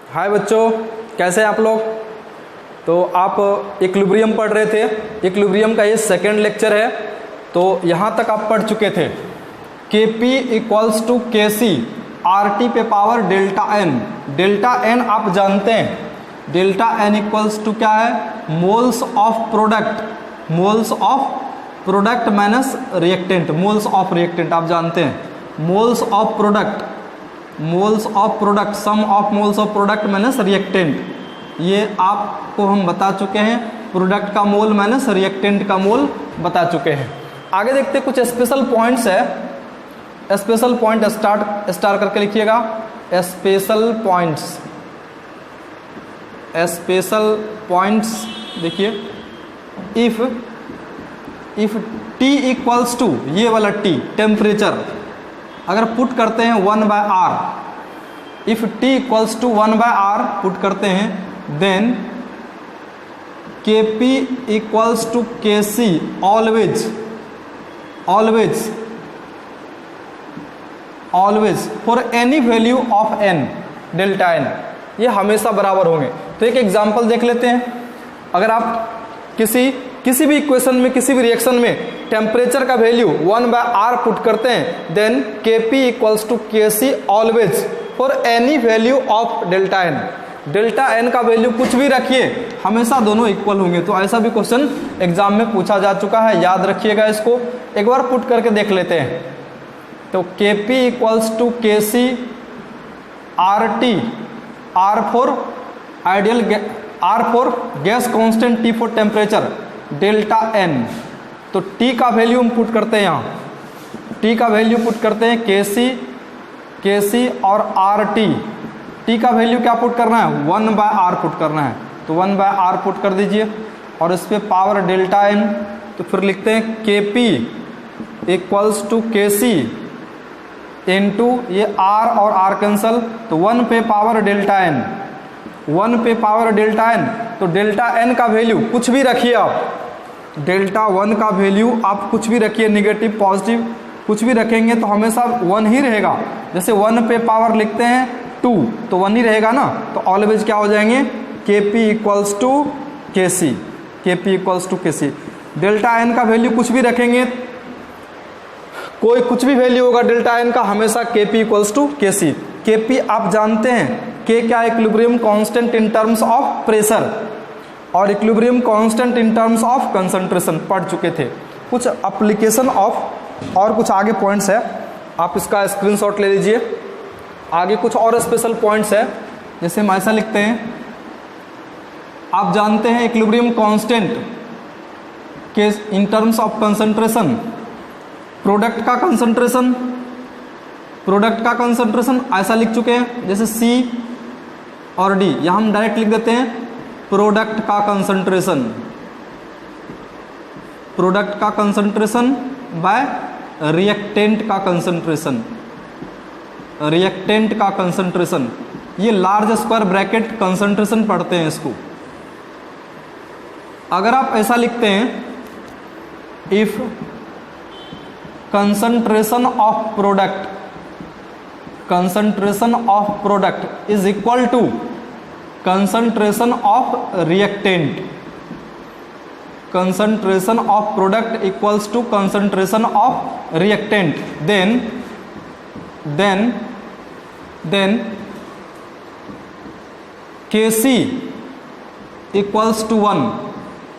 हाय बच्चों, कैसे हैं आप लोग। तो आप इक्विलिब्रियम पढ़ रहे थे। इक्विलिब्रियम का ये सेकंड लेक्चर है। तो यहाँ तक आप पढ़ चुके थे Kp equals to Kc RT पे power delta n. Delta n आप जानते हैं, डेल्टा एन इक्वल्स टू क्या है, moles of product. Moles of product minus reactant. Moles of reactant आप जानते हैं, moles of product, moles of product, sum of moles of product minus reactant. ये आपको हम बता चुके हैं, प्रोडक्ट का मोल माइनस रिएक्टेंट का मोल बता चुके हैं। आगे देखते कुछ स्पेशल पॉइंट्स है। स्पेशल पॉइंट स्टार करके लिखिएगा। स्पेशल पॉइंट्स, स्पेशल पॉइंट्स देखिए। इफ T इक्वल्स टू, ये वाला T टेम्परेचर अगर पुट करते हैं 1/R, if T equals to 1/R put करते हैं, then Kp equals to Kc always for any value of n, delta n, ये हमेशा बराबर होंगे। तो एक एग्जांपल देख लेते हैं। अगर आप किसी भी इक्वेशन में, किसी भी रिएक्शन में टेम्परेचर का वैल्यू 1/R पुट करते हैं, then Kp equals to Kc always for any value of delta n। Delta n का वैल्यू कुछ भी रखिए, हमेशा दोनों इक्वल होंगे। तो ऐसा भी क्वेश्चन एग्जाम में पूछा जा चुका है, याद रखिएगा इसको। एक बार पुट करके देख लेते हैं। तो Kp equals to Kc RT, R for ideal, R for gas constant, T for temperature, delta n। तो T का वैल्यू हम पुट करते हैं, यहाँ T का वैल्यू पुट करते हैं Kc और RT। T का वैल्यू क्या पुट करना है, 1/R पुट करना है। तो 1/R पुट कर दीजिए और इस पे पावर डेल्टा n। तो फिर लिखते हैं Kp equals to Kc into ये R और R कैंसल, तो 1 पे पावर डेल्टा n, 1 पे पावर डेल्टा n। तो डेल्टा n का वैल्यू कुछ भी रखिए आप, डेल्टा 1 का वैल्यू आप कुछ भी रखिए, निगेटिव पॉजिटिव कुछ भी रखेंगे तो हमेशा 1 ही रहेगा। जैसे 1 पे पावर लिखते हैं 2, तो 1 ही रहेगा ना। तो ऑलवेज क्या हो जाएंगे, Kp equals to Kc, Kp equals to Kc। Delta n का वैल्यू कुछ भी रखेंगे, कोई कुछ भी वैल्यू होगा डेल्टा n का, हमेशा Kp equals to Kc। Kp आप जानते हैं, K क्या है, equilibrium constant in terms of pressure, और equilibrium constant in terms of concentration पढ़ चुके थे। कुछ एप्लीकेशन ऑफ और कुछ आगे पॉइंट्स है, आप इसका स्क्रीनशॉट ले लीजिए। आगे कुछ और स्पेशल पॉइंट्स है, जैसे हम ऐसा लिखते हैं। आप जानते हैं इक्विलिब्रियम कांस्टेंट के इन टर्म्स ऑफ कंसंट्रेशन, प्रोडक्ट का कंसंट्रेशन ऐसा लिख चुके हैं, जैसे C और D, यहाँ हम डायरेक्ट लिख देते हैं प्रोडक्ट का कंसंट्रेशन, प्रोडक्ट का कंसंट्रेशन बाय रिएक्टेंट का कंसंट्रेशन, रिएक्टेंट का कंसंट्रेशन। ये लार्ज स्क्वायर ब्रैकेट कंसंट्रेशन पढ़ते हैं इसको। अगर आप ऐसा लिखते हैं, if concentration of product is equal to concentration of reactant, concentration of product equals to concentration of reactant, then Kc equals to 1।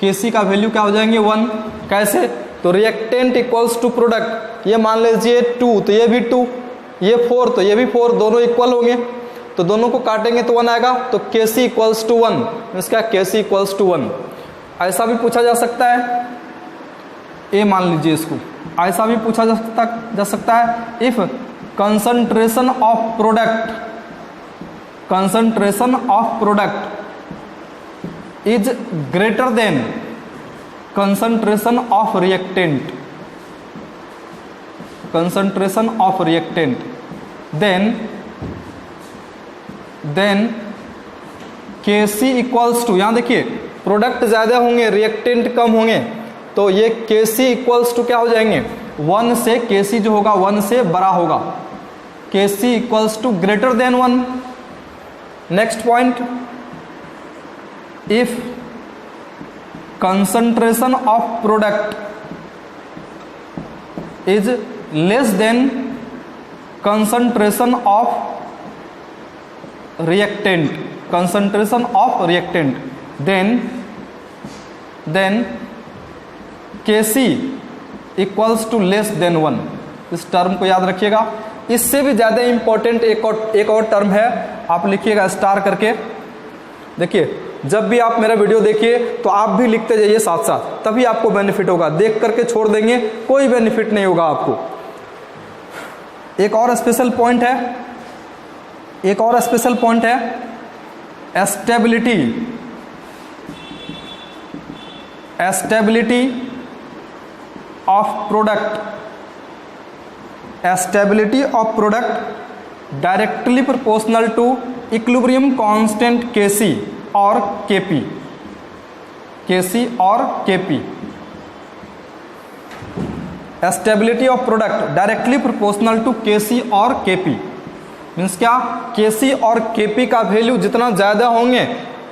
Kc का वैल्यू क्या हो जाएंगे, 1। कैसे, तो रिएक्टेंट इक्वल्स टू प्रोडक्ट, ये मान लीजिए 2, तो ये भी 2, ये 4, तो ये भी 4, दोनों इक्वल होंगे। तो दोनों को काटेंगे तो 1 आएगा। तो Kc इक्वल्स टू 1, इसका Kc इक्वल्स टू 1। ऐसा भी पूछा जा सकता है, ए मान लीजिए इसको, ऐसा भी पूछा जा सकता है। If concentration of product is greater than concentration of reactant, then Kc equals to, यहाँ देखिए प्रोडक्ट ज़्यादा होंगे, रिएक्टेंट कम होंगे, तो ये Kc इक्वल्स टू क्या हो जाएंगे, 1 से Kc जो होगा 1 से बड़ा होगा। Kc equals to greater than 1, next point, if concentration of product is less than concentration of reactant, then Kc equals to less than 1। इस टर्म को याद रखिएगा। इससे भी ज़्यादा इंपॉर्टेंट एक और टर्म है, आप लिखिएगा स्टार करके। देखिए, जब भी आप मेरा वीडियो देखिए तो आप भी लिखते जाइए साथ साथ, तभी आपको बेनिफिट होगा। देख करके छोड़ देंगे कोई बेनिफिट नहीं होगा आपको। एक और स्पेशल पॉइंट है, stability of product directly proportional to equilibrium constant Kc और Kp। Stability of product directly proportional to Kc और Kp मीन्स क्या, Kc और Kp का वैल्यू जितना ज्यादा होंगे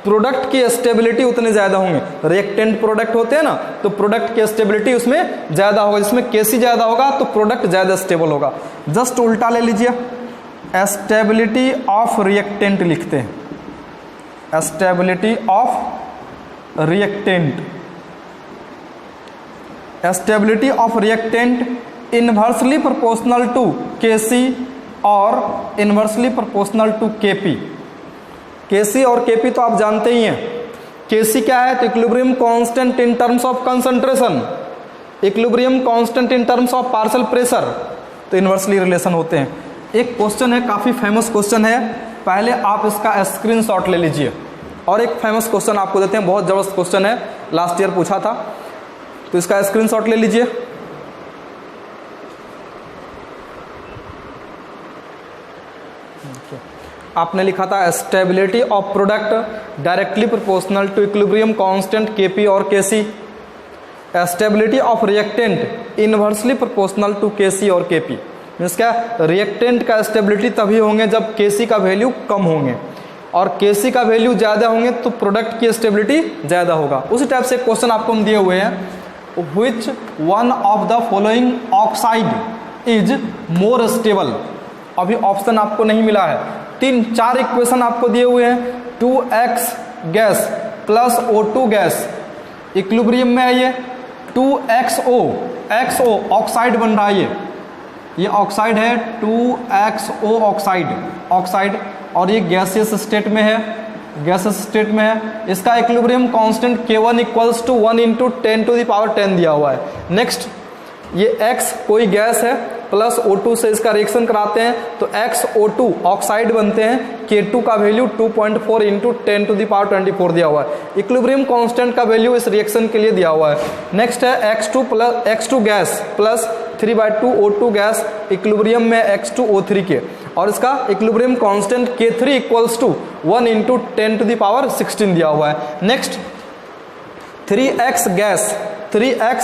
प्रोडक्ट की स्टेबिलिटी उतने ज्यादा होंगे। रिएक्टेंट प्रोडक्ट होते हैं ना, तो प्रोडक्ट की स्टेबिलिटी उसमें ज्यादा होगा। जिसमें Kc ज्यादा होगा तो प्रोडक्ट ज्यादा स्टेबल होगा। जस्ट उल्टा ले लीजिए, स्टेबिलिटी ऑफ रिएक्टेंट लिखते हैं, stability of reactant inversely proportional to Kc और inversely proportional to Kp। Kc और Kp तो आप जानते ही हैं। Kc क्या है, तो equilibrium constant in terms of concentration, equilibrium constant in terms of partial pressure, तो इनवर्सली रिलेशन होते हैं। एक क्वेश्चन है, काफी फेमस क्वेश्चन है, पहले आप इसका स्क्रीनशॉट ले लीजिए। और एक फेमस क्वेश्चन आपको देते हैं, बहुत जबरदस्त क्वेश्चन है, लास्ट ईयर पूछा था, तो इसका स्क्रीनशॉट ले लीजिए। आपने लिखा था stability of product directly proportional to equilibrium constant Kp और Kc। Stability of reactant inversely proportional to Kc और Kp मीन्स क्या, रिएक्टेंट का स्टेबिलिटी तभी होंगे जब Kc का वैल्यू कम होंगे, और Kc का वैल्यू ज़्यादा होंगे तो प्रोडक्ट की स्टेबिलिटी ज़्यादा होगा। उसी टाइप से क्वेश्चन आपको हम दिए हुए हैं, which one of the following oxide is more stable. अभी ऑप्शन आपको नहीं मिला है, 3-4 इक्वेशन आपको दिए हुए हैं। 2x gas plus O2 gas equilibrium में है, ये 2xO XO ऑक्साइड बन रहा है, ये ऑक्साइड है, 2xO ऑक्साइड, और ये गैसियस स्टेट में है, इसका equilibrium constant K1 equals to 1 × 10⁻10 दिया हुआ है। नेक्स्ट, ये X कोई गैस है प्लस O2 से इसका रिएक्शन कराते हैं तो XO2 ऑक्साइड बनते हैं। K2 का वैल्यू 2.4 × 10⁻24 दिया हुआ है। इक्विलिब्रियम कांस्टेंट का वैल्यू इस रिएक्शन के लिए दिया हुआ है। नेक्स्ट है X2 gas plus 3/2 O2 gas equilibrium में X2O3 के, और इसका equilibrium constant K3 equals to 1 × 10⁻16 दिया हुआ है। Next 3x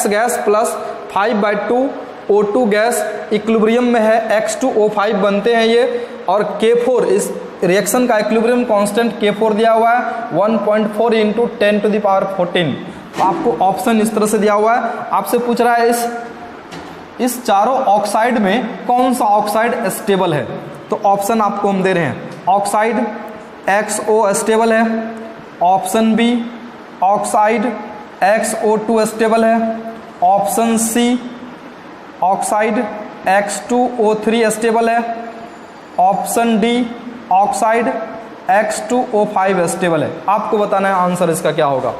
gas plus 5/2 O2 gas equilibrium में है, X2O5 बनते हैं ये, और K4 इस रिएक्शन का इक्विलिब्रियम कांस्टेंट K4 दिया हुआ है 1.4 × 10⁻14। तो आपको ऑप्शन इस तरह से दिया हुआ है। आपसे पूछ रहा है इस चारों ऑक्साइड में कौन सा ऑक्साइड स्टेबल है, तो ऑप्शन आपको हम दे रहे हैं। ऑक्साइड XO स्टेबल है, option B oxide XO2 stable है, option C oxide X2O3 stable है, option D oxide X2O5 stable है। आपको बताना है आंसर इसका क्या होगा।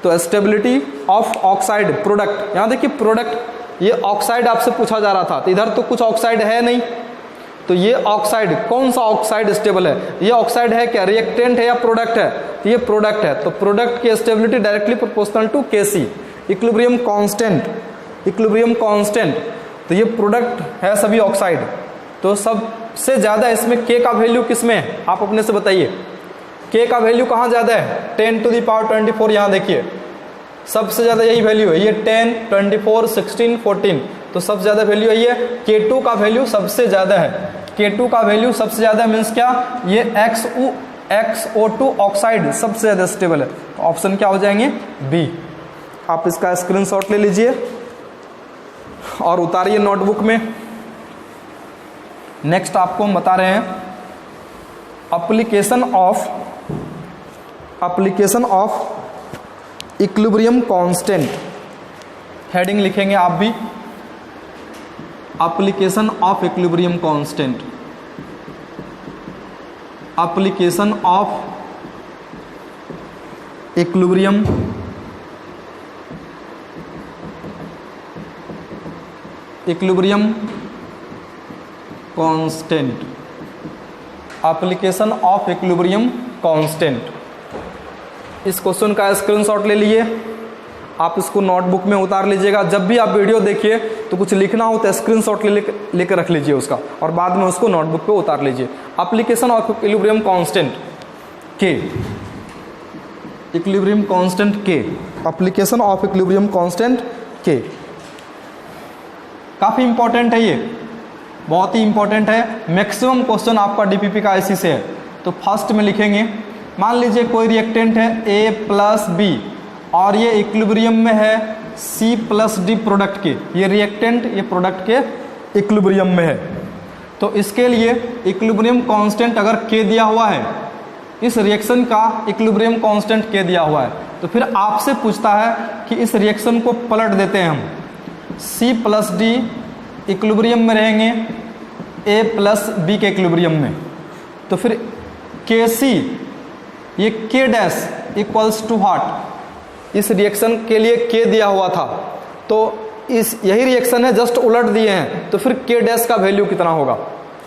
तो स्टेबिलिटी ऑफ ऑक्साइड प्रोडक्ट, यहाँ देखिए प्रोडक्ट, ये ऑक्साइड आपसे पूछा जा रहा था, तो इधर तो कुछ ऑक्साइड है नहीं, तो ये ऑक्साइड कौन सा ऑक्साइड स्टेबल है, ये ऑक्साइड है क्या, रिएक्टेंट है या प्रोडक्ट है, तो ये प्रोडक्ट है। तो प्रोडक्ट की stability directly proportional to Kc, equilibrium constant, तो ये प्रोडक्ट है सभी ऑक्साइड। तो सबसे ज़्यादा इसमें K का वैल्यू किस में है, आप अपने से बताइए। K का वैल्यू कहाँ ज़्यादा है, 10⁻24। यहाँ देखिए सबसे ज़्यादा यही वैल्यू है, ये 10, 24, 16, 14, तो सबसे ज़्यादा वैल्यू यही है। K2 का वैल्यू सबसे ज़्यादा है, K2 का वैल्यू सबसे ज़्यादा मीन्स क्या, ये XO2 ऑक्साइड सबसे ज़्यादा स्टेबल है, तो ऑप्शन क्या हो जाएंगे बी। आप इसका स्क्रीनशॉट ले लीजिए और उतारिए नोटबुक में। नेक्स्ट आपको हम बता रहे हैं application of equilibrium constant. Heading लिखेंगे आप भी, application of equilibrium constant, application of equilibrium constant, application of equilibrium constant. इस क्वेश्चन का स्क्रीनशॉट ले लिए, आप इसको नोटबुक में उतार लीजिएगा। जब भी आप वीडियो देखिए तो कुछ लिखना हो तो स्क्रीनशॉट लेकर रख लीजिए उसका, और बाद में उसको नोटबुक पे उतार लीजिए। एप्लीकेशन ऑफ इक्विलिब्रियम कांस्टेंट के, इक्विलिब्रियम कांस्टेंट के, एप्लीकेशन ऑफ इक्विलिब्रियम कांस्टेंट के। काफ़ी इंपॉर्टेंट है ये, बहुत ही इंपॉर्टेंट है। मैक्सिमम क्वेश्चन आपका डीपीपी का इसी से है। तो फर्स्ट में लिखेंगे, मान लीजिए कोई रिएक्टेंट है A+B और ये इक्विलिब्रियम में है C+D प्रोडक्ट के, ये रिएक्टेंट ये प्रोडक्ट के इक्विलिब्रियम में है। तो इसके लिए इक्विलिब्रियम कांस्टेंट अगर K दिया हुआ है, इस रिएक्शन का इक्विलिब्रियम कांस्टेंट K दिया हुआ है, तो फिर आपसे पूछता है कि इस रिएक्शन को पलट देते हैं हम, C+D इक्विलिब्रियम में रहेंगे A+B के इक्विलिब्रियम में, तो फिर KC ये K dash equals to what, इस रिएक्शन के लिए K दिया हुआ था, तो इस यही रिएक्शन है जस्ट उलट दिए हैं, तो फिर K डैश का वैल्यू कितना होगा,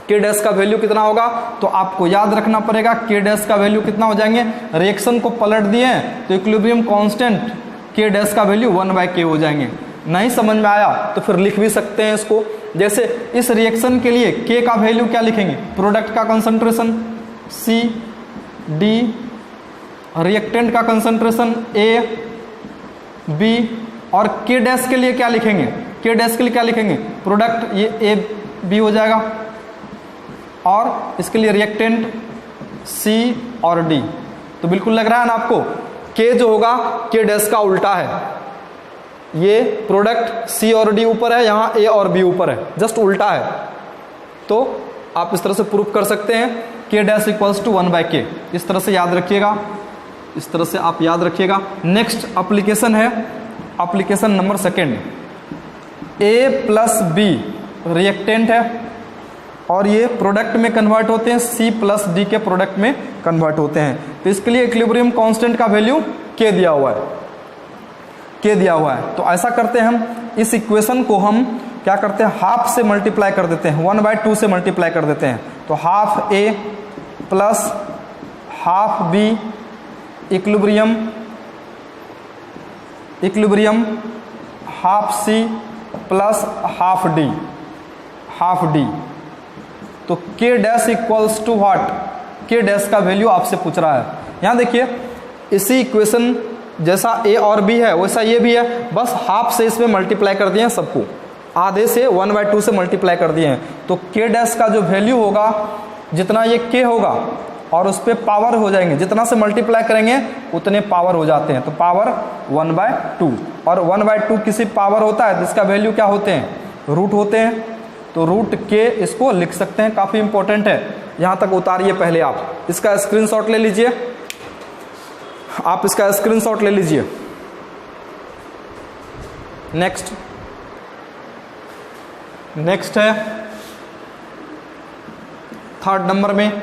K डैश का वैल्यू कितना होगा, तो आपको याद रखना पड़ेगा K डैश का वैल्यू कितना हो जाएंगे। रिएक्शन को पलट दिए हैं तो इक्विलिब्रियम कांस्टेंट K डैश का वैल्यू 1/K हो जाएंगे। नहीं समझ में आया तो फिर लिख भी सकते हैं इसको, जैसे इस रिएक्शन के लिए K का वैल्यू क्या लिखेंगे, प्रोडक्ट का कंसंट्रेशन C, D, रिएक्टेंट का कंसंट्रेशन A, B, और K डैश के लिए क्या लिखेंगे, K डैश के लिए क्या लिखेंगे, प्रोडक्ट ये A, B हो जाएगा, और इसके लिए रिएक्टेंट C और D। तो बिल्कुल लग रहा है ना आपको, K जो होगा K डैश का उल्टा है, ये प्रोडक्ट C और D ऊपर है, यहाँ A और B ऊपर है, जस्ट उल्टा है। तो आप इस तरह से प्रूफ कर सकते हैं K dash equals to 1/K, इस तरह से याद रखिएगा, इस तरह से आप याद रखिएगा। नेक्स्ट एप्लीकेशन है, application number second, A+B reactant है और ये प्रोडक्ट में कन्वर्ट होते हैं, C+D के प्रोडक्ट में कन्वर्ट होते हैं। तो इसके लिए इक्विलिब्रियम कांस्टेंट का वैल्यू K दिया हुआ है, K दिया हुआ है। तो ऐसा करते हैं हम, इस इक्वेशन को हम क्या करते हैं, हाफ से मल्टीप्लाई कर देते हैं, 1/2 से मल्टीप्लाई कर देते हैं। तो half A plus half B equilibrium half C plus half D। तो K dash equals to what, K dash का वैल्यू आपसे पूछ रहा है। यहाँ देखिए, इसी इक्वेशन जैसा A और B है वैसा ये भी है, बस हाफ से इसमें मल्टीप्लाई कर दिए हैं सबको, आधे से 1/2 से मल्टीप्लाई कर दिए हैं। तो K डैश का जो वैल्यू होगा, जितना ये K होगा और उस पर पावर हो जाएंगे, जितना से मल्टीप्लाई करेंगे उतने पावर हो जाते हैं, तो पावर 1/2, और 1/2 किसी पावर होता है तो इसका वैल्यू क्या होते हैं, रूट होते हैं। तो रूट K इसको लिख सकते हैं, काफ़ी इंपॉर्टेंट है। यहाँ तक उतारिए, पहले आप इसका स्क्रीनशॉट ले लीजिए, आप इसका स्क्रीनशॉट ले लीजिए। नेक्स्ट है थर्ड नंबर में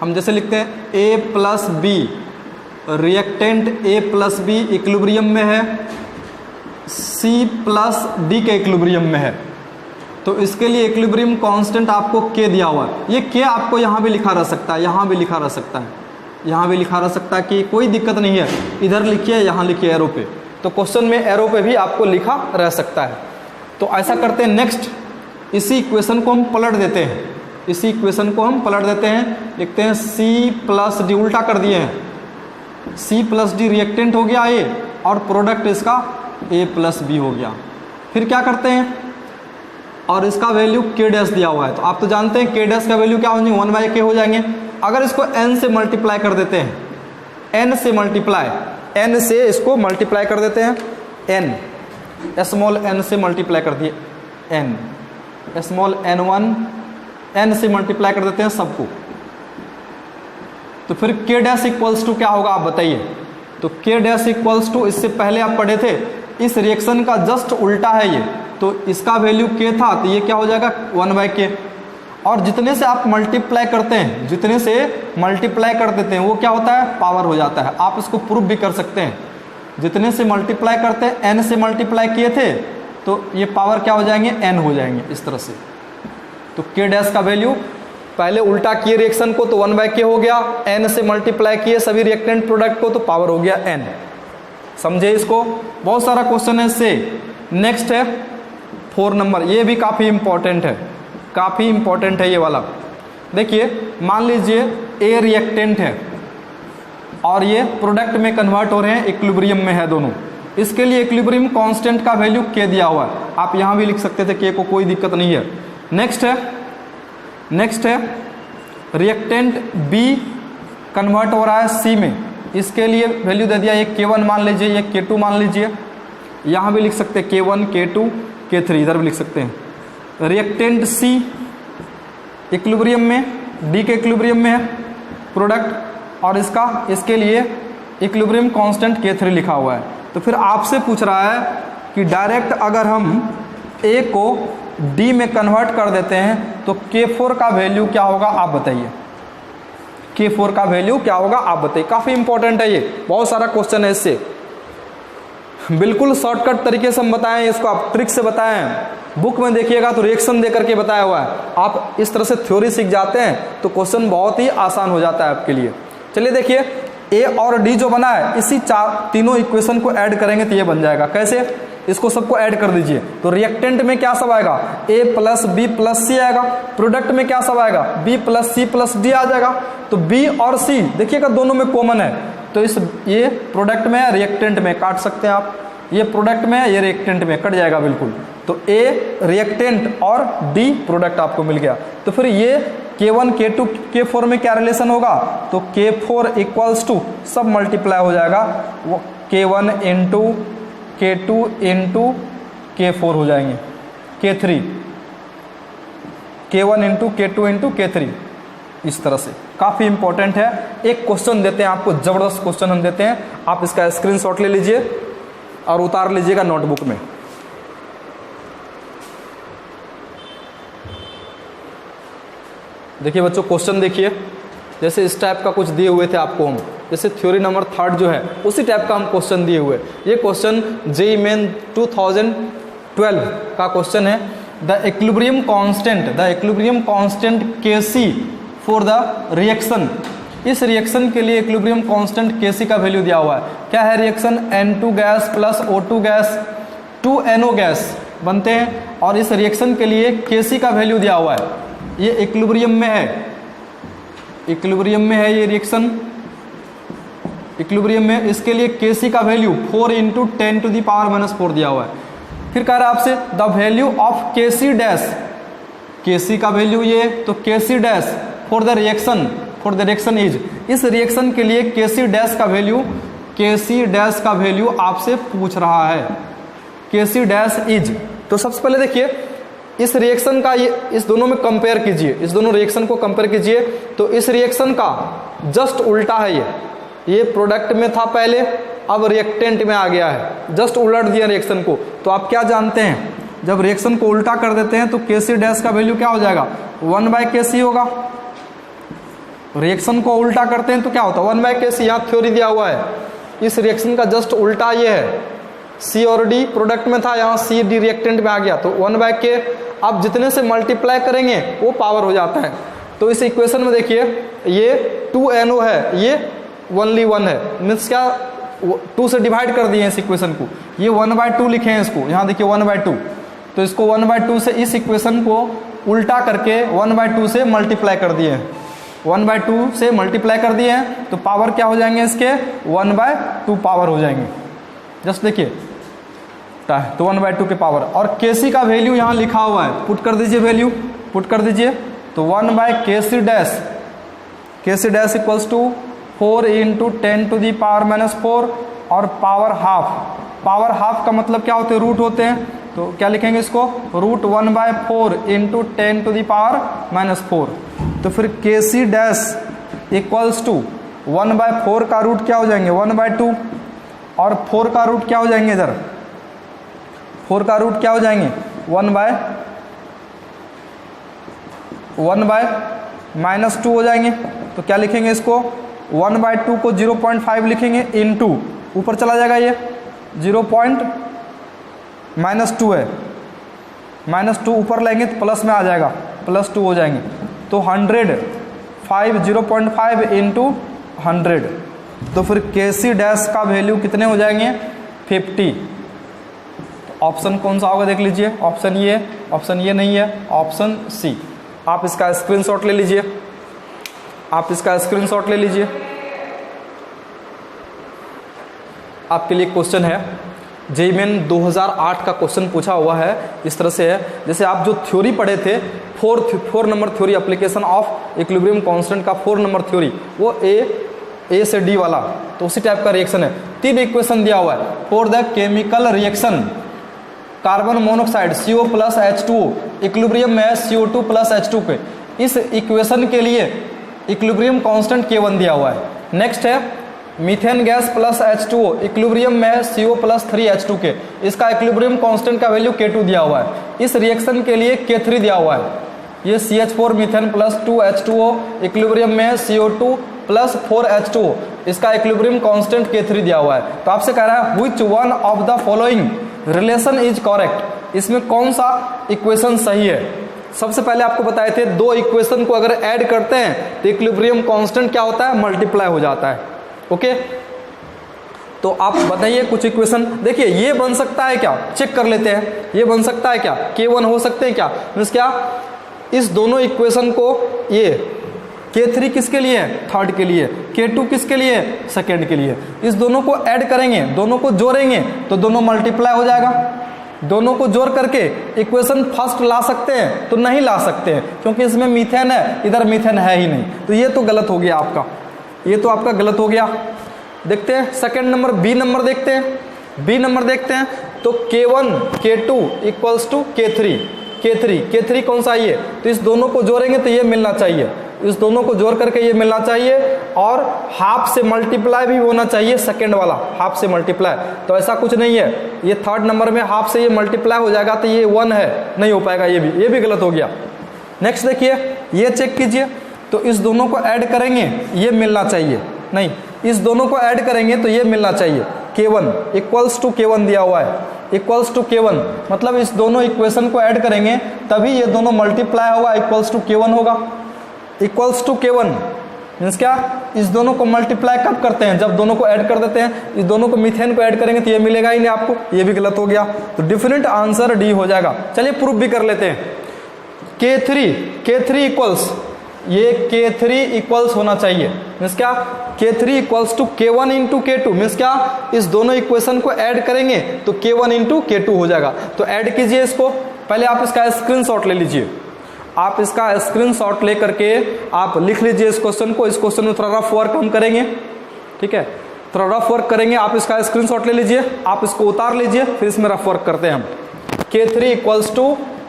हम जैसे लिखते हैं A+B रिएक्टेंट A+B इक्विलिब्रियम में है, C+D के इक्विलिब्रियम में है। तो इसके लिए इक्विलिब्रियम कांस्टेंट आपको K दिया हुआ है। ये K आपको यहाँ भी लिखा रह सकता है, यहाँ भी लिखा रह सकता है, यहाँ भी लिखा रह सकता है, कि कोई दिक्कत नहीं है, इधर लिखिए यहाँ लिखिए एरो पे, तो क्वेश्चन में एरो पे भी आपको लिखा रह सकता है। तो ऐसा करते हैं, नेक्स्ट इसी इक्वेशन को हम पलट देते हैं, इसी इक्वेशन को हम पलट देते हैं, लिखते हैं C+D, उल्टा कर दिए हैं, C+D रिएक्टेंट हो गया A और प्रोडक्ट इसका A+B हो गया। फिर क्या करते हैं, और इसका वैल्यू k डैश दिया हुआ है, तो आप तो जानते हैं k डैश का वैल्यू क्या हो जाएंगे, 1/k हो जाएंगे। अगर इसको n से मल्टीप्लाई कर देते हैं, n से मल्टीप्लाई, n से इसको मल्टीप्लाई कर देते हैं, n स्मॉल n से मल्टीप्लाई कर दिए, n स्मॉल n1 n से मल्टीप्लाई कर देते हैं सबको, तो फिर k डैश इक्वल्स टू क्या होगा आप बताइए। तो k डैश इक्वल्स टू, इससे पहले आप पढ़े थे, इस रिएक्शन का जस्ट उल्टा है ये, तो इसका वैल्यू k था, तो ये क्या हो जाएगा 1/k। और जितने से आप मल्टीप्लाई करते हैं, जितने से मल्टीप्लाई कर देते हैं वो क्या होता है, पावर हो जाता है। आप इसको प्रूफ भी कर सकते हैं, जितने से मल्टीप्लाई करते हैं, n से मल्टीप्लाई किए थे तो ये पावर क्या हो जाएंगे, n हो जाएंगे इस तरह से। तो k डैश का वैल्यू पहले उल्टा किए रिएक्शन को तो 1/k हो गया, n से मल्टीप्लाई किए सभी रिएक्टेंट प्रोडक्ट को तो पावर हो गया n। समझे इसको, बहुत सारा क्वेश्चन है इससे। नेक्स्ट है 4 नंबर, ये भी काफ़ी इंपॉर्टेंट है, काफ़ी इंपॉर्टेंट है ये वाला। देखिए मान लीजिए ए रिएक्टेंट है और ये प्रोडक्ट में कन्वर्ट हो रहे हैं, इक्विलिब्रियम में है दोनों। इसके लिए इक्विलिब्रियम कांस्टेंट का वैल्यू k दिया हुआ है, आप यहाँ भी लिख सकते थे k को, कोई दिक्कत नहीं है। नेक्स्ट है रिएक्टेंट B कन्वर्ट हो रहा है C में, इसके लिए वैल्यू दे दिया, ये k1 मान लीजिए, ये k2 मान लीजिए, यहाँ भी लिख सकते हैं k1 k2 k3, इधर भी लिख सकते हैं। रिएक्टेंट C इक्विलिब्रियम में, D के इक्विलिब्रियम में है प्रोडक्ट, और इसके लिए इक्विलिब्रियम कांस्टेंट k3 लिखा हुआ है। तो फिर आपसे पूछ रहा है कि डायरेक्ट अगर हम A को D में कन्वर्ट कर देते हैं तो K4 का वैल्यू क्या होगा आप बताइए, K4 का वैल्यू क्या होगा आप बताइए। काफ़ी इंपॉर्टेंट है ये, बहुत सारा क्वेश्चन है इससे, बिल्कुल शॉर्टकट तरीके से हम बताएं इसको, आप ट्रिक से बताएं। बुक में देखिएगा तो रिएक्शन दे करके बताया हुआ है, आप इस तरह से थ्योरी सीख जाते हैं तो क्वेश्चन बहुत ही आसान हो जाता है आपके लिए। चलिए देखिए ए और डी जो बना है, इसी तीनों इक्वेशन को ऐड करेंगे तो ये बन जाएगा। कैसे, इसको सबको ऐड कर दीजिए तो रिएक्टेंट में क्या सब आएगा, a plus B plus C आएगा। प्रोडक्ट में क्या सब आएगा, b plus C plus D आ जाएगा। तो b और c देखिएगा दोनों में कॉमन है, तो ये प्रोडक्ट में है, रिएक्टेंट में काट सकते हैं आप, ये प्रोडक्ट में है, ये रिएक्टेंट में कट जाएगा बिल्कुल। तो a रिएक्टेंट और d प्रोडक्ट आपको मिल गया। तो फिर ये K1 K2 K4 में क्या रिलेशन होगा, तो K4 इक्वल्स टू सब मल्टीप्लाई हो जाएगा, वो K1 into K2 into K4 हो जाएंगे, K3 K1 into K2 into K3, इस तरह से। काफ़ी इंपॉर्टेंट है। एक क्वेश्चन देते हैं आपको, ज़बरदस्त क्वेश्चन हम देते हैं, आप इसका स्क्रीनशॉट ले लीजिए और उतार लीजिएगा नोटबुक में। देखिए बच्चों क्वेश्चन देखिए, जैसे इस टाइप का कुछ दिए हुए थे आपको हम, जैसे थ्योरी नंबर 3 जो है उसी टाइप का हम क्वेश्चन दिए हुए। ये क्वेश्चन जेईई मेन 2012 का क्वेश्चन है। The equilibrium constant Kc for the reaction, इस रिएक्शन के लिए इक्विलिब्रियम कांस्टेंट Kc का वैल्यू दिया हुआ है। क्या है reaction, N2 gas plus O2 gas 2NO gas बनते हैं, और इस रिएक्शन के लिए Kc का वैल्यू दिया हुआ है। ये इक्विलिब्रियम में है, इक्विलिब्रियम में है ये रिएक्शन, इक्विलिब्रियम में। इसके लिए Kc का वैल्यू 4 इंटू 10⁻⁻⁴ दिया हुआ है। फिर कह रहा है आपसे the value of Kc dash, Kc का वैल्यू ये, तो Kc dash for the reaction is, इस रिएक्शन के लिए Kc डैश का वैल्यू आपसे पूछ रहा है, Kc डैश इज। तो सबसे पहले देखिए इस रिएक्शन का, ये इस दोनों में कंपेयर कीजिए, इस दोनों रिएक्शन को कंपेयर कीजिए। तो इस रिएक्शन का जस्ट उल्टा है ये प्रोडक्ट में था पहले, अब रिएक्टेंट में आ गया है, जस्ट उलट दिया रिएक्शन को। तो आप क्या जानते हैं, जब रिएक्शन को उल्टा कर देते हैं तो Kc डैश का वैल्यू क्या हो जाएगा, 1/Kc होगा। रिएक्शन को उल्टा करते हैं तो क्या होता है, 1/Kc। यहाँ थ्योरी दिया हुआ है, इस रिएक्शन का जस्ट उल्टा ये है, C और D प्रोडक्ट में था, यहाँ C D रिएक्टेंट में आ गया, तो 1/K। अब जितने से मल्टीप्लाई करेंगे वो पावर हो जाता है। तो इस इक्वेशन में देखिए ये 2NO है, ये ओनली 1 है, मीन्स क्या 2 से डिवाइड कर दिए इस इक्वेशन को, ये 1/2 लिखे हैं इसको, यहाँ देखिए 1/2। तो इसको 1/2 से, इस इक्वेशन को उल्टा करके 1/2 से मल्टीप्लाई कर दिए हैं, 1/2 से मल्टीप्लाई कर दिए हैं, तो पावर क्या हो जाएंगे इसके, 1/2 पावर हो जाएंगे। जस्ट देखिए तो 1/2 के पावर, और Kc का वैल्यू यहाँ लिखा हुआ है, पुट कर दीजिए, वैल्यू पुट कर दीजिए। तो 1/Kc dash, Kc dash equals to 4 × 10⁻⁻⁴ और पावर हाफ। पावर हाफ का मतलब क्या होते हैं, रूट होते हैं, तो क्या लिखेंगे इसको, √1/4 × 10⁻⁻⁴। तो फिर Kc डैश इक्वल्स टू 1/4 का रूट क्या हो जाएंगे, 1/2, और 4 का रूट क्या हो जाएंगे, इधर 4 का रूट क्या हो जाएंगे, 1/-2 हो जाएंगे। तो क्या लिखेंगे इसको, 1/2 को 0.5 लिखेंगे, इनटू ऊपर चला जाएगा, ये 0.-2 है, -2 ऊपर लेंगे तो प्लस में आ जाएगा, +2 हो जाएंगे। तो 100, 0.5 × 100। तो फिर Kc डैश का वैल्यू कितने हो जाएंगे, 50। तो ऑप्शन कौन सा होगा देख लीजिए, ऑप्शन ये नहीं है, ऑप्शन सी। आप इसका स्क्रीनशॉट ले लीजिए, आप इसका स्क्रीनशॉट ले लीजिए। आपके लिए क्वेश्चन है, जेईई मेन 2008 का क्वेश्चन पूछा हुआ है, इस तरह से है जैसे आप जो थ्योरी पढ़े थे, 4 number theory application of equilibrium constant का 4 नंबर थ्योरी, वो ए से डी वाला, तो उसी टाइप का रिएक्शन है। 3 इक्वेशन दिया हुआ है for the chemical reaction carbon monoxide CO + H2O equilibrium में है CO2 + H2 के। इस इक्वेशन के लिए इक्विलिब्रियम कांस्टेंट K1 दिया हुआ है। नेक्स्ट है methane gas plus H2O equilibrium में है CO + 3H2 के, इसका इक्विलिब्रियम कांस्टेंट का वैल्यू K2 दिया हुआ है। इस रिएक्शन के लिए K3 दिया हुआ है, ये CH4 मीथेन + 2H2O इक्विलिब्रियम में है CO2 + 4H2O, इसका इक्विलिब्रियम कांस्टेंट K3 दिया हुआ है। तो आपसे कह रहा है which one of the following relation is correct, इसमें कौन सा इक्वेशन सही है। सबसे पहले आपको बताए थे 2 इक्वेशन को अगर ऐड करते हैं तो इक्विलिब्रियम कांस्टेंट क्या होता है, मल्टीप्लाई हो जाता है। ओके, तो आप बताइए कुछ इक्वेशन। देखिए ये बन सकता है क्या, चेक कर लेते हैं, ये बन सकता है क्या, K1 हो सकते हैं क्या, मीन्स क्या, इस दोनों इक्वेशन को, ये K3 किसके लिए है, थर्ड के लिए, K2 किसके लिए है, सेकेंड के लिए, इस दोनों को ऐड करेंगे, दोनों को जोड़ेंगे तो दोनों मल्टीप्लाई हो जाएगा। दोनों को जोड़ करके इक्वेशन फर्स्ट ला सकते हैं तो नहीं ला सकते हैं, क्योंकि इसमें मीथेन है, इधर मीथेन है ही नहीं, तो ये तो गलत हो गया आपका, ये तो आपका गलत हो गया। देखते हैं सेकंड नंबर, बी नंबर देखते हैं, बी नंबर देखते हैं। तो K1 K2 = K3 कौन सा ये, तो इस दोनों को जोड़ेंगे तो ये मिलना चाहिए, इस दोनों को जोड़ करके ये मिलना चाहिए, और हाफ से मल्टीप्लाई भी होना चाहिए, सेकंड वाला हाफ से मल्टीप्लाई, तो ऐसा कुछ नहीं है। ये थर्ड नंबर में हाफ से ये मल्टीप्लाई हो जाएगा तो ये 1 है, नहीं हो पाएगा, ये भी गलत हो गया। नेक्स्ट देखिए, ये चेक कीजिए, तो इस दोनों को ऐड करेंगे ये मिलना चाहिए, नहीं, इस दोनों को ऐड करेंगे तो ये मिलना चाहिए। K1 = K1 दिया हुआ है, = K1 मतलब इस दोनों इक्वेशन को ऐड करेंगे तभी ये दोनों मल्टीप्लाई होगा, =K1 होगा, =K1 मीन्स क्या, इस दोनों को मल्टीप्लाई कब करते हैं, जब दोनों को ऐड कर देते हैं, इस दोनों को मीथेन को ऐड करेंगे तो ये मिलेगा ही नहीं आपको, ये भी गलत हो गया। तो डिफरेंट आंसर डी हो जाएगा। चलिए प्रूफ भी कर लेते हैं। K3 इक्वल्स, ये K3 इक्वल्स होना चाहिए, मीन्स क्या, K3 = K1 × K2 मीन्स क्या, इस दोनों इक्वेशन को ऐड करेंगे तो K1 × K2 हो जाएगा। तो ऐड कीजिए इसको, पहले आप इसका स्क्रीनशॉट ले लीजिए, आप इसका स्क्रीनशॉट ले करके आप लिख लीजिए इस क्वेश्चन को। इस क्वेश्चन में थोड़ा रफ वर्क हम करेंगे, ठीक है, थोड़ा रफ वर्क करेंगे, आप इसका स्क्रीनशॉट ले लीजिए, आप इसको उतार लीजिए, फिर इसमें रफ वर्क करते हैं हम। K3 =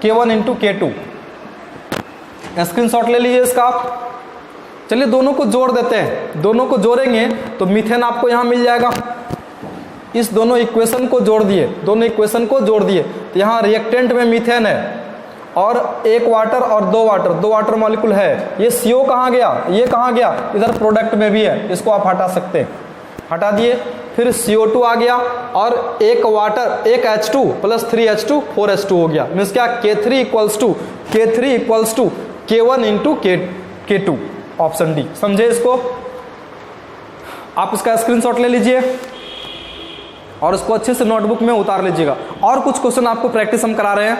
K1 × K2, स्क्रीनशॉट ले लीजिए इसका आप। चलिए दोनों को जोड़ देते हैं, दोनों को जोड़ेंगे तो मीथेन आपको यहाँ मिल जाएगा। इस दोनों इक्वेशन को जोड़ दिए, दोनों इक्वेशन को जोड़ दिए तो यहाँ रिएक्टेंट में मीथेन है, और 1 वाटर और 2 वाटर मॉलिक्यूल है। ये CO कहाँ गया, ये कहाँ गया, इधर प्रोडक्ट में भी है, इसको आप हटा सकते हैं, हटा दिए। फिर CO2 आ गया, और 1 वाटर, 1 H2 + 3H2 4H2 हो गया, मीन्स क्या, K3 = K1 × K2, option D. समझे इसको, आप इसका स्क्रीनशॉट ले लीजिए और इसको अच्छे से नोटबुक में उतार लीजिएगा। और कुछ क्वेश्चन आपको प्रैक्टिस हम करा रहे हैं।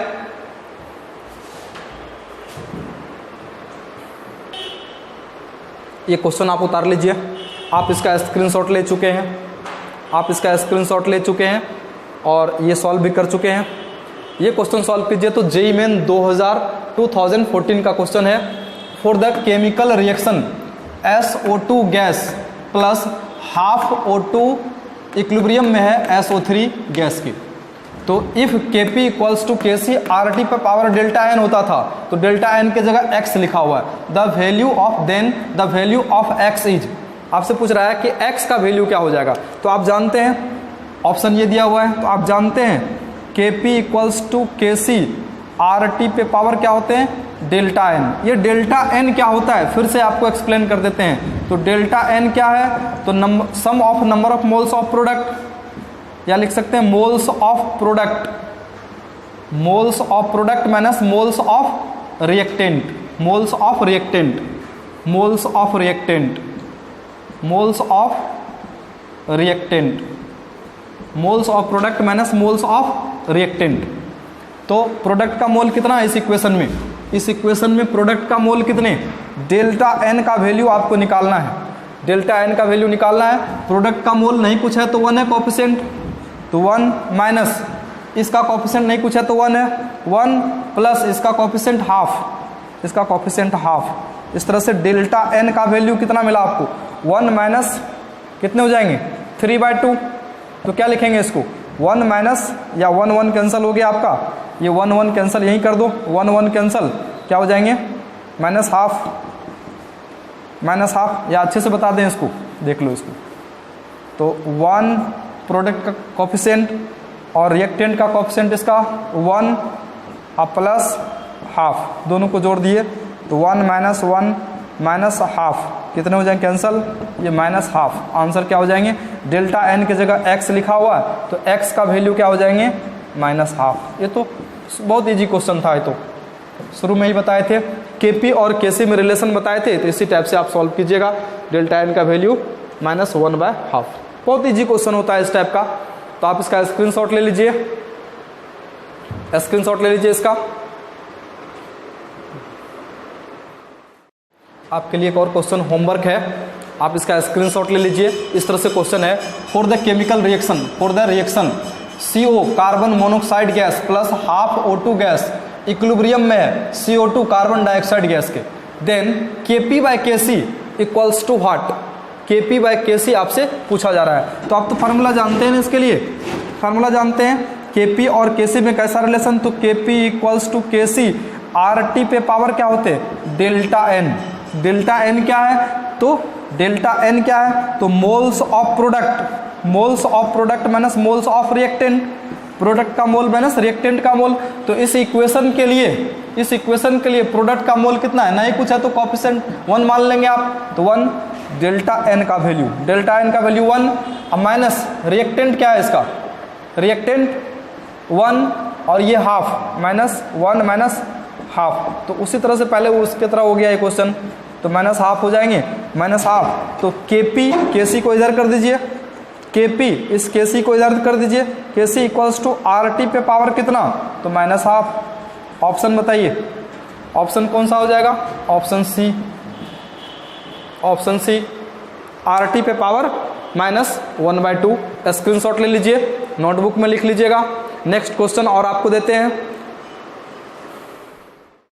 ये क्वेश्चन आप उतार लीजिए, आप इसका स्क्रीनशॉट ले चुके हैं, आप इसका स्क्रीनशॉट ले चुके हैं। और ये सॉल्व भी कर चुके हैं। ये क्वेश्चन सॉल्व कीजिए तो जेईई मेन 2014 का क्वेश्चन है। For the chemical reaction SO2 gas plus half O2 equilibrium में है SO3 गैस की। तो if Kp equals to Kc RT पर पावर डेल्टा एन होता था तो डेल्टा एन के जगह x लिखा हुआ है। The value of x is, आपसे पूछ रहा है कि x का वैल्यू क्या हो जाएगा। तो आप जानते हैं, ऑप्शन ये दिया हुआ है, तो आप जानते हैं Kp equals to Kc RT पे पावर क्या होते हैं, डेल्टा एन। ये डेल्टा एन क्या होता है फिर से आपको एक्सप्लेन कर देते हैं। तो डेल्टा एन क्या है, तो sum of number of moles of product, या लिख सकते हैं moles of product, moles of product minus moles of reactant, moles of reactant, moles of reactant, moles of reactant, moles of product minus moles of reactant. तो product का mole कितना है इस equation में, इस इक्वेशन में प्रोडक्ट का मोल कितने, डेल्टा एन का वैल्यू आपको निकालना है, डेल्टा एन का वैल्यू निकालना है। प्रोडक्ट का मोल नहीं पूछा है तो 1 है कोफिशिएंट, तो 1 माइनस इसका कोफिशिएंट नहीं पूछा तो 1 है, 1 प्लस इसका कोफिशिएंट हाफ, इसका कोफिशिएंट हाफ। इस तरह से डेल्टा एन का वैल्यू कितना मिला आपको, 1 माइनस कितने हो जाएंगे 3/2। तो क्या लिखेंगे इसको, 1 माइनस, या 1 1 कैंसिल हो गया आपका, ये 1 1 कैंसिल यहीं कर दो, 1 1 कैंसिल, क्या हो जाएंगे माइनस हाफ, माइनस हाफ, या अच्छे से बता दें इसको, देख लो इसको। तो 1 प्रोडक्ट का कोफिशिएंट और रिएक्टेंट का कोफिशिएंट इसका 1 और प्लस हाफ, दोनों को जोड़ दिए तो 1 माइनस हाफ, कितने हो जाएंगे कैंसिल, ये माइनस हाफ। आंसर क्या हो जाएंगे, डेल्टा एन की जगह x लिखा हुआ है तो x का वैल्यू क्या हो जाएंगे माइनस हाफ। ये तो बहुत इजी क्वेश्चन था, ये तो शुरू में ही बताए थे, Kp और Kc में रिलेशन बताए थे, तो इसी टाइप से आप सॉल्व कीजिएगा। डेल्टा एन का वैल्यू -1/2, बहुत इजी क्वेश्चन होता है इस टाइप का। तो आप इसका स्क्रीनशॉट ले लीजिए, स्क्रीनशॉट ले लीजिए इसका। आपके लिए एक और क्वेश्चन होमवर्क है, आप इसका स्क्रीनशॉट ले लीजिए। इस तरह से क्वेश्चन है, for the chemical reaction, for the reaction CO carbon monoxide gas plus half O2 gas equilibrium में है CO2 कार्बन डाइऑक्साइड गैस के, then Kp/Kc equals to what, Kp/Kc आपसे पूछा जा रहा है। तो आप तो फार्मूला जानते हैं इसके लिए, फार्मूला जानते हैं Kp और Kc में कैसा रिलेशन, तो Kp equals to Kc RT पे पावर क्या होते हैं, डेल्टा एन। डेल्टा एन क्या है, तो डेल्टा एन क्या है, तो moles of product, moles of product minus moles of reactant, product का मोल माइनस रिएक्टेंट का मोल। तो इस इक्वेशन के लिए, इस इक्वेशन के लिए प्रोडक्ट का मोल कितना है, नहीं पूछा तो कोफिशिएंट 1 मान लेंगे आप, तो 1 डेल्टा एन का वैल्यू, डेल्टा एन का वैल्यू 1, अब माइनस रिएक्टेंट क्या है इसका, रिएक्टेंट 1 और ये हाफ, -1 माइनस हाफ। तो उसी तरह से पहले उसके तरह हो गया ये क्वेश्चन, तो माइनस हाफ हो जाएंगे, माइनस हाफ। तो Kp Kc को इधर कर दीजिए, Kp इस Kc को इधर कर दीजिए, Kc इक्वल्स टू RT पे पावर कितना, तो माइनस हाफ। ऑप्शन बताइए, ऑप्शन कौन सा हो जाएगा, option C, option C, RT पे पावर -1/2। स्क्रीनशॉट ले लीजिए, नोटबुक में लिख लीजिएगा। नेक्स्ट क्वेश्चन और आपको देते हैं,